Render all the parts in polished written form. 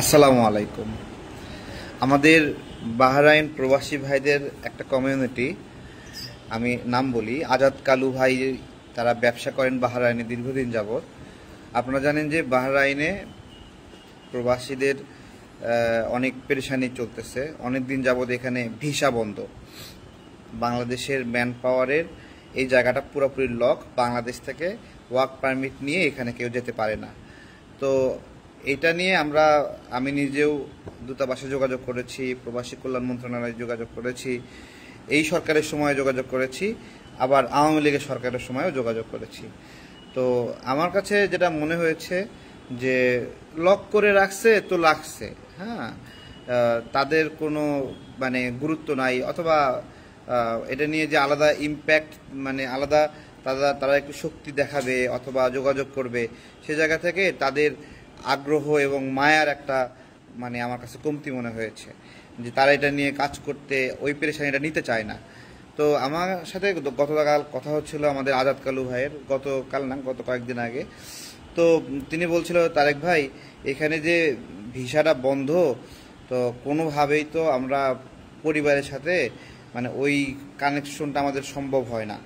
আসসালামু আলাইকুম। আমাদের বাহরাইন প্রবাসী ভাইদের একটা কমিউনিটি, আমি নাম বলি, আজাদ কালু ভাই। তারা ব্যবসা করেন বাহরাইনে দীর্ঘদিন যাবৎ। আপনারা জানেন যে বাহরাইনে প্রবাসীদের অনেক পেরেশানি চলতেছে। অনেক দিন যাবৎ এখানে ভিসা বন্ধ। বাংলাদেশের ম্যান পাওয়ারের এই জায়গাটা পুরোপুরি লক। বাংলাদেশ থেকে ওয়ার্ক পারমিট নিয়ে এখানে কেউ যেতে পারে না। তো এটা নিয়ে আমি নিজেও দূতাবাসে যোগাযোগ করেছি, প্রবাসী কল্যাণ মন্ত্রণালয়ে যোগাযোগ করেছি, এই সরকারের সময় যোগাযোগ করেছি, আবার আওয়ামী লীগের সরকারের সময়ও যোগাযোগ করেছি। তো আমার কাছে যেটা মনে হয়েছে যে লক করে রাখছে তো লাগছে, হ্যাঁ, তাদের কোনো গুরুত্ব নাই, অথবা এটা নিয়ে যে আলাদা ইম্প্যাক্ট আলাদা তারা একটু শক্তি দেখাবে অথবা যোগাযোগ করবে, সে জায়গা থেকে তাদের আগ্রহ এবং মায়ার একটা আমার কাছে কমতি মনে হয়েছে, যে তারা এটা নিয়ে কাজ করতে, ওই পেরেশানিটা নিতে চায় না। তো আমার সাথে গতকাল কথা হচ্ছিল আমাদের আজাদ কালু ভাইয়ের, গত কয়েকদিন আগে। তো তিনি বলছিল, তারেক ভাই, এখানে যে ভিসাটা বন্ধ, তো কোনোভাবেই তো আমরা পরিবারের সাথে ওই কানেকশনটা আমাদের সম্ভব হয় না,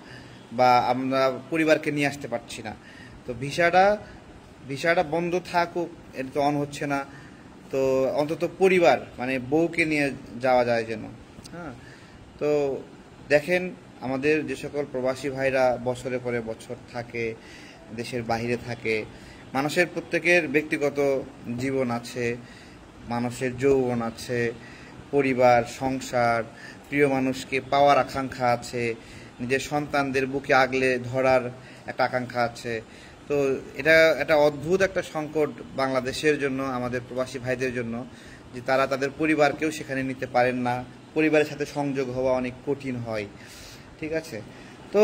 বা আমরা পরিবারকে নিয়ে আসতে পারছি না। তো ভিসাটা বন্ধ থাকুক, এটা তো অন হচ্ছে না, তো অন্তত পরিবার বউকে নিয়ে যাওয়া যায় যেন। হ্যাঁ, তো দেখেন, আমাদের যে সকল প্রবাসী ভাইরা বছরের পরে বছর থাকে, দেশের বাহিরে থাকে, মানুষের প্রত্যেকের ব্যক্তিগত জীবন আছে, মানুষের যৌবন আছে, পরিবার, সংসার, প্রিয় মানুষকে পাওয়ার আকাঙ্ক্ষা আছে, নিজের সন্তানদের বুকে আগলে ধরার একটা আকাঙ্ক্ষা আছে। তো এটা একটা অদ্ভুত একটা সংকট বাংলাদেশের জন্য, আমাদের প্রবাসী ভাইদের জন্য, যে তারা তাদের পরিবারকেও সেখানে নিতে পারেন না, পরিবারের সাথে সংযোগ হওয়া অনেক কঠিন হয়। ঠিক আছে, তো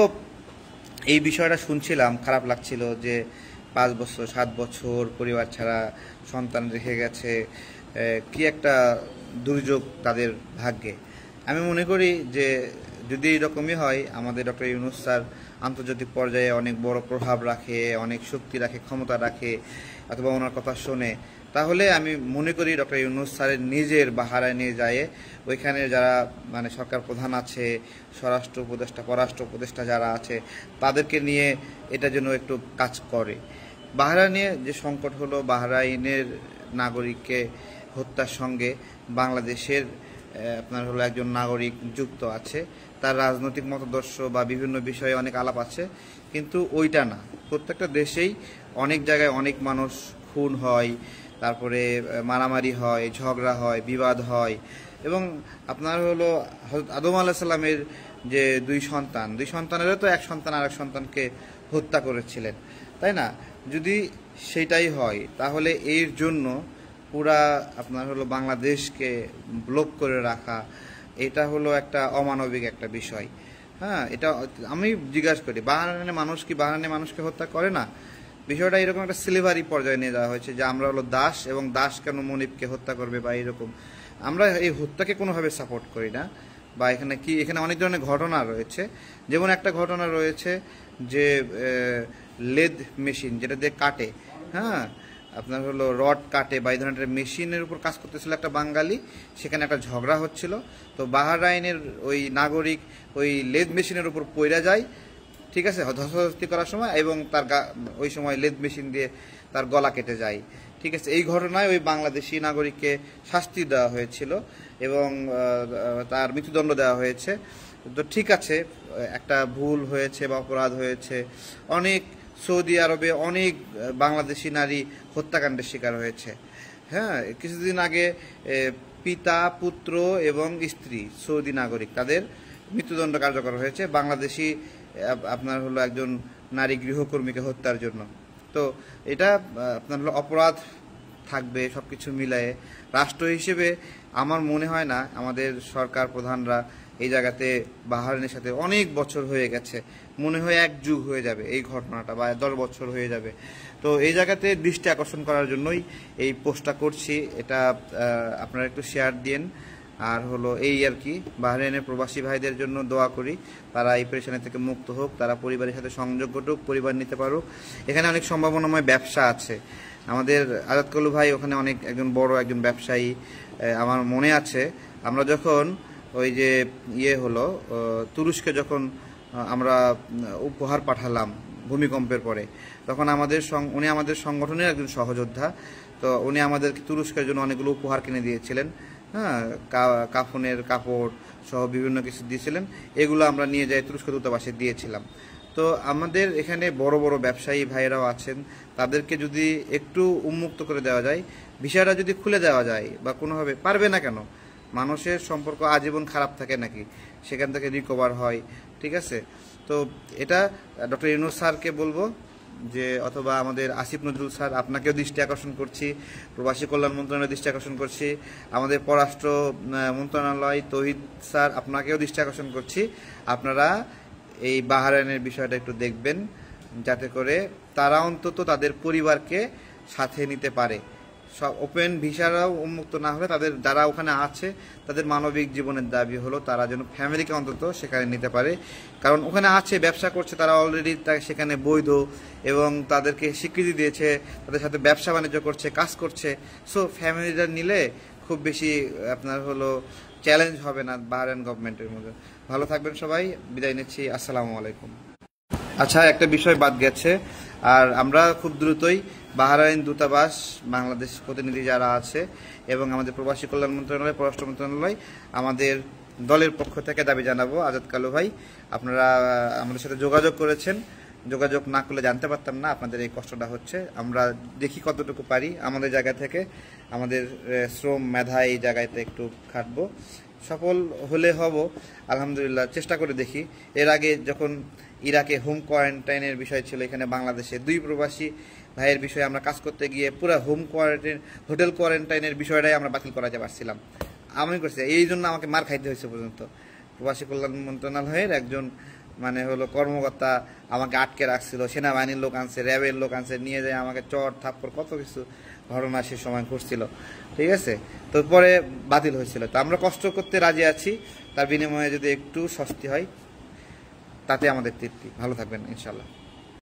এই বিষয়টা শুনছিলাম, খারাপ লাগছিল যে 5 বছর 7 বছর পরিবার ছাড়া সন্তান রেখে গেছে, কি একটা দুর্যোগ তাদের ভাগ্যে। আমি মনে করি যে যদি এরকমই হয়, আমাদের ডক্টর ইউনূস স্যার আন্তর্জাতিক পর্যায়ে অনেক বড় প্রভাব রাখে, অনেক শক্তি রাখে, ক্ষমতা রাখে, অথবা ওনার কথা শোনে, তাহলে আমি মনে করি ডক্টর ইউনূস স্যারের নিজের বাহরাইনে যায় ওইখানে যারা সরকার প্রধান আছে, স্বরাষ্ট্র উপদেষ্টা, পররাষ্ট্র উপদেষ্টা যারা আছে, তাদেরকে নিয়ে এটা যেন একটু কাজ করে। বাহরাইনে যে সংকট হলো, বাহরাইনের নাগরিককে হত্যার সঙ্গে বাংলাদেশের একজন নাগরিক যুক্ত আছে, তার রাজনৈতিক মতাদর্শ বা বিভিন্ন বিষয়ে অনেক আলাপ আছে, কিন্তু ওইটা না। প্রত্যেকটা দেশেই অনেক জায়গায় অনেক মানুষ খুন হয়, তারপরে মারামারি হয়, ঝগড়া হয়, বিবাদ হয়, এবং হযরত আদম আলাইহিস সালামের যে দুই সন্তানেরও তো এক সন্তান আরেক সন্তানকে হত্যা করেছিলেন, তাই না? যদি সেটাই হয়, তাহলে এর জন্য পুরা বাংলাদেশকে ব্লক করে রাখা, এটা হলো একটা অমানবিক একটা বিষয়। হ্যাঁ, এটা আমি জিজ্ঞাসা করি, বাহরাইনের মানুষকে হত্যা করে না? বিষয়টা এরকম একটা সিলেবারি পর্যায়ে নিয়ে যাওয়া হয়েছে যে আমরা দাস, এবং দাস কেন মনিবকে হত্যা করবে, বা এরকম। আমরা এই হত্যাকে কোনোভাবে সাপোর্ট করি না। বা এখানে অনেক ধরনের ঘটনা রয়েছে। যেমন একটা ঘটনা রয়েছে যে লেদ মেশিন, যেটা দিয়ে কাটে, হ্যাঁ, রড কাটে, বা এই ধরনের একটা মেশিনের উপর কাজ করতেছিল একটা বাঙালি, সেখানে একটা ঝগড়া হচ্ছিল। তো বাহরাইনের ওই নাগরিক ওই লেদ মেশিনের উপর পইরা যায়, ঠিক আছে, ধস্তাধস্তি করার সময়, এবং ওই সময় লেদ মেশিন দিয়ে তার গলা কেটে যায়। ঠিক আছে, এই ঘটনায় ওই বাংলাদেশি নাগরিককে শাস্তি দেওয়া হয়েছিল, এবং তার মৃত্যুদণ্ড দেওয়া হয়েছে। তো ঠিক আছে, একটা ভুল হয়েছে বা অপরাধ হয়েছে। অনেক সৌদি আরবে অনেক বাংলাদেশি নারী হত্যাকাণ্ডের শিকার হয়েছে। হ্যাঁ, কিছুদিন আগে পিতা, পুত্র এবং স্ত্রী সৌদি নাগরিক, তাদের মৃত্যুদণ্ড কার্যকর হয়েছে বাংলাদেশি একজন নারী গৃহকর্মীকে হত্যার জন্য। তো এটা অপরাধ থাকবে সবকিছু মিলায়ে। রাষ্ট্র হিসেবে আমার মনে হয় না আমাদের সরকার প্রধানরা এই জায়গাতে, বাহরাইনের সাথে অনেক বছর হয়ে গেছে, মনে হয় 1 যুগ হয়ে যাবে এই ঘটনাটা, বা 10 বছর হয়ে যাবে। তো এই জায়গাতে দৃষ্টি আকর্ষণ করার জন্যই এই পোস্টটা করছি। এটা আপনারা একটু শেয়ার দিন। আর এই আর কি, বাহরাইনের প্রবাসী ভাইদের জন্য দোয়া করি, তারা এই পেরেশানি থেকে মুক্ত হোক, তারা পরিবারের সাথে সংযোগ ঘটুক, পরিবার নিতে পারুক। এখানে অনেক সম্ভাবনাময় ব্যবসা আছে, আমাদের আজাদ কালু ভাই ওখানে অনেক একজন বড় একজন ব্যবসায়ী। আমার মনে আছে আমরা যখন ওই যে হলো তুরস্কে যখন আমরা উপহার পাঠালাম ভূমিকম্পের পরে, তখন উনি আমাদের সংগঠনের একজন সহযোদ্ধা। তো উনি আমাদেরকে তুরস্কের জন্য অনেকগুলো উপহার কিনে দিয়েছিলেন, হ্যাঁ, কাফনের কাপড় সহ বিভিন্ন কিছু দিয়েছিলেন। এগুলো আমরা নিয়ে যাই তুরস্ক দূতাবাসে দিয়েছিলাম। তো আমাদের এখানে বড় বড় ব্যবসায়ী ভাইরাও আছেন, তাদেরকে যদি একটু উন্মুক্ত করে দেওয়া যায়, বিষয়টা যদি খুলে দেওয়া যায় বা কোনোভাবে, পারবে না কেন, মানুষের সম্পর্ক আজীবন খারাপ থাকে নাকি, সেখান থেকে রিকভার হয়, ঠিক আছে। তো এটা ডক্টর ইউনূস স্যারকে বলবো যে, অথবা আমাদের আসিফ নজরুল স্যার, আপনাকেও দৃষ্টি আকর্ষণ করছি, প্রবাসী কল্যাণ মন্ত্রণালয়ের দৃষ্টি আকর্ষণ করছি, আমাদের পররাষ্ট্র মন্ত্রণালয় তৌহিদ স্যার, আপনাকেও দৃষ্টি আকর্ষণ করছি, আপনারা এই বাহরাইনের বিষয়টা একটু দেখবেন, যাতে করে তারা অন্তত তাদের পরিবারকে সাথে নিতে পারে। সব ওপেন ভিসারাও উন্মুক্ত না হলে তাদের যারা ওখানে আছে তাদের মানবিক জীবনের দাবি হলো তারা যেন ফ্যামিলিকে অন্তত সেখানে নিতে পারে। কারণ ওখানে আছে, ব্যবসা করছে, তারা অলরেডি সেখানে বৈধ এবং তাদেরকে স্বীকৃতি দিয়েছে, তাদের সাথে ব্যবসা বাণিজ্য করছে, কাজ করছে। সো ফ্যামিলিটা নিলে খুব বেশি আপনার হলো চ্যালেঞ্জ হবে না বাহরাইন গভর্নমেন্টের মধ্যে। ভালো থাকবেন সবাই, বিদায় নিচ্ছি, আসসালামু আলাইকুম। আচ্ছা, একটা বিষয় বাদ গেছে, আর আমরা খুব দ্রুতই বাহরাইন দূতাবাস, বাংলাদেশ প্রতিনিধি যারা আছে এবং আমাদের প্রবাসী কল্যাণ মন্ত্রণালয়, পররাষ্ট্র মন্ত্রণালয়, আমাদের দলের পক্ষ থেকে দাবি জানাবো, আজাদ কালু ভাই আপনারা আমাদের সাথে যোগাযোগ করেছেন, যোগাযোগ না করলে জানতে পারতাম না আপনাদের এই কষ্টটা হচ্ছে। আমরা দেখি কতটুকু পারি আমাদের জায়গা থেকে, আমাদের শ্রম মেধা এই জায়গাতে একটু খাটবো, সফল হলে হব আলহামদুলিল্লাহ, চেষ্টা করে দেখি। এর আগে যখন ইরাকে হোম কোয়ারেন্টাইনের বিষয় ছিল, এখানে বাংলাদেশে 2 প্রবাসী ভাইয়ের বিষয়ে আমরা কাজ করতে গিয়ে পুরো হোম কোয়ারেন্টাইন, হোটেল কোয়ারেন্টাইনের বিষয়টাই আমরা বাতিল করাতে পারছিলাম। আমি করছি, এই জন্য আমাকে মার খাইতে হয়েছে পর্যন্ত। প্রবাসী কল্যাণ মন্ত্রণালয়ের একজন মানে হলো কর্মকর্তা আমাকে আটকে রাখছিল, সেনাবাহিনীর লোক আনছে, র্যাবের লোক আনছে, নিয়ে যায় আমাকে চর থাপ্পড় কত কিছু ঘটনা সে সময় করছিল, ঠিক আছে। তো পরে বাতিল হয়েছিল। তো আমরা কষ্ট করতে রাজি আছি, তার বিনিময়ে যদি একটু স্বস্তি হয় তাতে আমাদের তৃপ্তি। ভালো থাকবেন ইনশাল্লাহ।